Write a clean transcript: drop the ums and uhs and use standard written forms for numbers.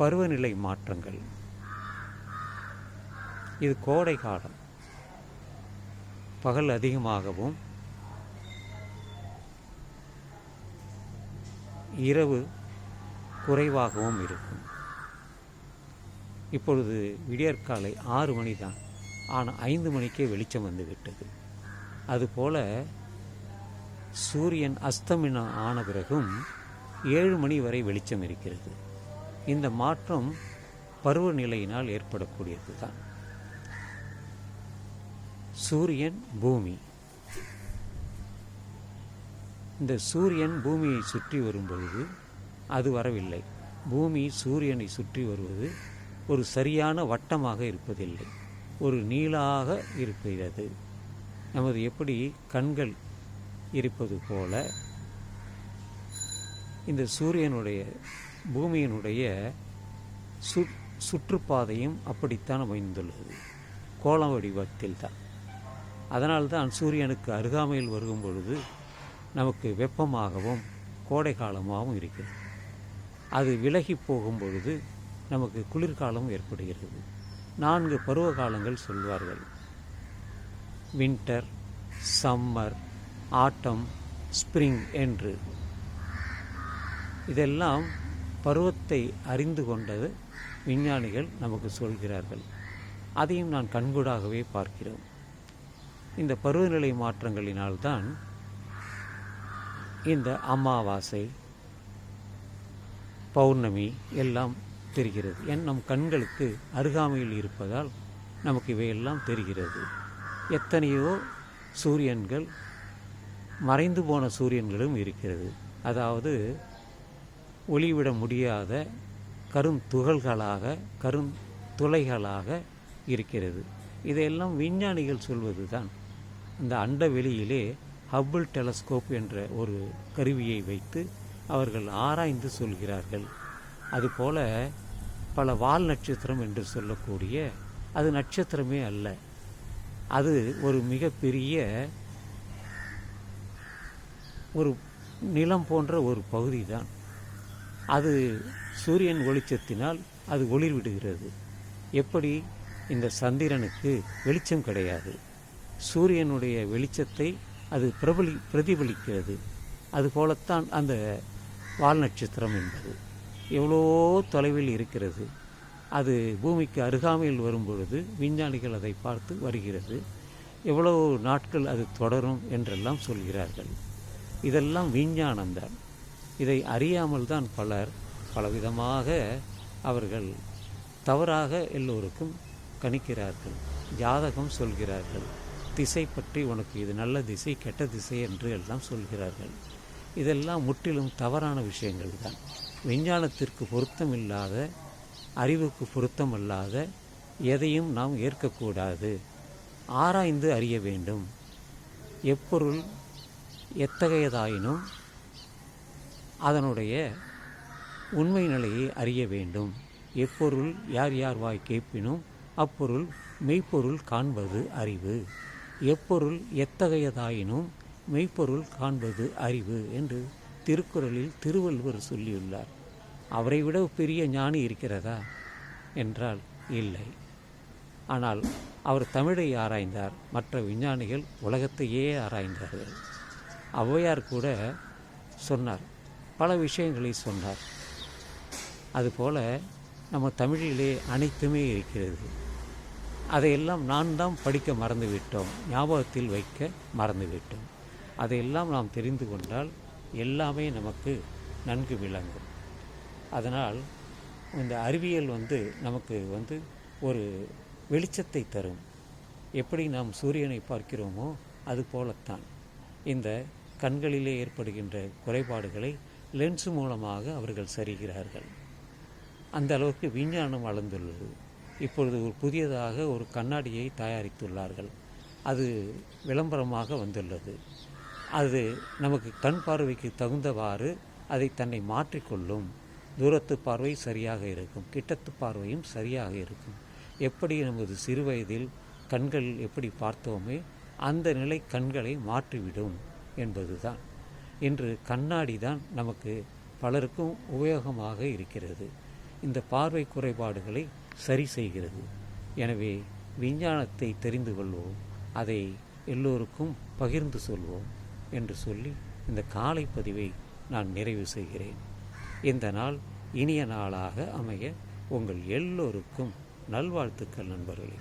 பருவநிலை மாற்றங்கள். இது கோடை காலம். பகல் அதிகமாகவும் இரவு குறைவாகவும் இருக்கும். இப்பொழுது விடியற்காலை 6 மணி தான், ஆனால் 5 மணிக்கே வெளிச்சம் வந்து விட்டது. அதுபோல சூரியன் அஸ்தமனம் ஆன பிறகும் 7 மணி வரை வெளிச்சம் இருக்கிறது. இந்த மாற்றம் பருவநிலையினால் ஏற்படக்கூடியது தான். சூரியன் பூமி. இந்த சூரியன் பூமியை சுற்றி வரும்பொழுது அது வரவில்லை. பூமி சூரியனை சுற்றி வருவது ஒரு சரியான வட்டமாக இருப்பதில்லை, ஒரு நீளாக இருக்கிறது. நமது எப்படி கண்கள் இருப்பது போல இந்த சூரியனுடைய பூமியினுடைய சுற்றுப்பாதையும் அப்படித்தான் அமைந்துள்ளது, கோள வடிவத்தில் தான். அதனால்தான் சூரியனுக்கு அருகாமையில் வரும் பொழுது நமக்கு வெப்பமாகவும் கோடை காலமாகவும் இருக்கிறது. அது விலகி போகும் பொழுது நமக்கு குளிர்காலம் ஏற்படுகிறது. 4 பருவ காலங்கள் சொல்வார்கள்: வின்டர், சம்மர், ஆட்டம், ஸ்ப்ரிங் என்று. இதெல்லாம் பருவத்தை அறிந்து கொண்டது விஞ்ஞானிகள் நமக்கு சொல்கிறார்கள். அதையும் நான் கண்கூடாகவே பார்க்கிறோம். இந்த பருவநிலை மாற்றங்களினால்தான் இந்த அமாவாசை, பௌர்ணமி எல்லாம் தெரிகிறது. நம் கண்களுக்கு அருகாமையில் இருப்பதால் நமக்கு இவையெல்லாம் தெரிகிறது. எத்தனையோ சூரியன்கள், மறைந்து போன சூரியன்களும் இருக்கிறது. அதாவது ஒளிவிட முடியாத கருந்துகள்களாக, கருந்துளைகளாக இருக்கிறது. இதையெல்லாம் விஞ்ஞானிகள் சொல்வது தான். இந்த அண்ட வெளியிலே ஹப்பிள் டெலஸ்கோப் என்ற ஒரு கருவியை வைத்து அவர்கள் ஆராய்ந்து சொல்கிறார்கள். அதுபோல பல வால் நட்சத்திரம் என்று சொல்லக்கூடிய அது நட்சத்திரமே அல்ல, அது ஒரு மிகப்பெரிய ஒரு நிலம் போன்ற ஒரு பகுதி தான். அது சூரியன் வெளிச்சத்தினால் அது ஒளிர்விடுகிறது. எப்படி இந்த சந்திரனுக்கு வெளிச்சம் கிடையாது, சூரியனுடைய வெளிச்சத்தை அது பிரதிபலிக்கிறது. அதுபோலத்தான் அந்த வால் நட்சத்திரம் என்பது எவ்வளோ தொலைவில் இருக்கிறது. அது பூமிக்கு அருகாமையில் வரும்பொழுது விஞ்ஞானிகள் அதை பார்த்து வருகிறது. எவ்வளவு நாட்கள் அது தொடரும் என்றெல்லாம் சொல்கிறார்கள். இதெல்லாம் விஞ்ஞானம்தான். இதை அறியாமல் தான் பலர் பலவிதமாக அவர்கள் தவறாக எல்லோருக்கும் கணிக்கிறார்கள், ஜாதகம் சொல்கிறார்கள், திசை பற்றி உனக்கு இது நல்ல திசை, கெட்ட திசை என்று எல்லாம் சொல்கிறார்கள். இதெல்லாம் முற்றிலும் தவறான விஷயங்கள் தான். விஞ்ஞானத்திற்கு பொருத்தமில்லாத, அறிவுக்கு பொருத்தமல்லாத எதையும் நாம் ஏற்கக்கூடாது. ஆராய்ந்து அறிய வேண்டும். எப்பொருள் எத்தகையதாயினும் அதனுடைய உண்மை நிலையை அறிய வேண்டும். எப்பொருள் யார் யார் வாய் கேட்பினும் அப்பொருள் மெய்ப்பொருள் காண்பது அறிவு. எப்பொருள் எத்தகையதாயினும் மெய்ப்பொருள் காண்பது அறிவு என்று திருக்குறளில் திருவள்ளுவர் சொல்லியுள்ளார். அவரை விட பெரிய ஞானி இருக்கிறதா என்றால் இல்லை. ஆனால் அவர் தமிழை ஆராய்ந்தார், மற்ற விஞ்ஞானிகள் உலகத்தையே ஆராய்ந்தார்கள். ஔவையார் கூட சொன்னார், பல விஷயங்களை சொன்னார். அதுபோல நம்ம தமிழிலே அனைத்துமே இருக்கிறது. அதையெல்லாம் நான் தான் படிக்க மறந்துவிட்டோம், ஞாபகத்தில் வைக்க மறந்துவிட்டோம். அதையெல்லாம் நாம் தெரிந்து கொண்டால் எல்லாமே நமக்கு நன்கு விளங்கும். அதனால் இந்த அறிவியல் நமக்கு ஒரு வெளிச்சத்தை தரும். எப்படி நாம் சூரியனை பார்க்கிறோமோ அது போலத்தான் இந்த கண்களிலே ஏற்படுகின்ற குறைபாடுகளை லென்ஸ் மூலமாக அவர்கள் சரிகிறார்கள். அந்த அளவுக்கு விஞ்ஞானம் வளர்ந்துள்ளது. இப்பொழுது ஒரு புதியதாக ஒரு கண்ணாடியை தயாரித்துள்ளார்கள். அது விளம்பரமாக வந்துள்ளது. அது நமக்கு கண் பார்வைக்கு தகுந்தவாறு அதை தன்னை மாற்றிக்கொள்ளும். தூரத்து பார்வை சரியாக இருக்கும், கிட்டத்து பார்வையும் சரியாக இருக்கும். எப்படி நமது சிறு வயதில் கண்கள் எப்படி பார்த்தோமே அந்த நிலை கண்களை மாற்றிவிடும் என்பதுதான். இன்று கண்ணாடி தான் நமக்கு பலருக்கும் உபயோகமாக இருக்கிறது. இந்த பார்வை குறைபாடுகளை சரி செய்கிறது. எனவே விஞ்ஞானத்தை தெரிந்து கொள்வோம், அதை எல்லோருக்கும் பகிர்ந்து சொல்வோம் என்று சொல்லி இந்த காலை பதிவை நான் நிறைவு செய்கிறேன். இந்த நாள் இனிய நாளாக அமைய உங்கள் எல்லோருக்கும் நல்வாழ்த்துக்கள் நண்பர்களே.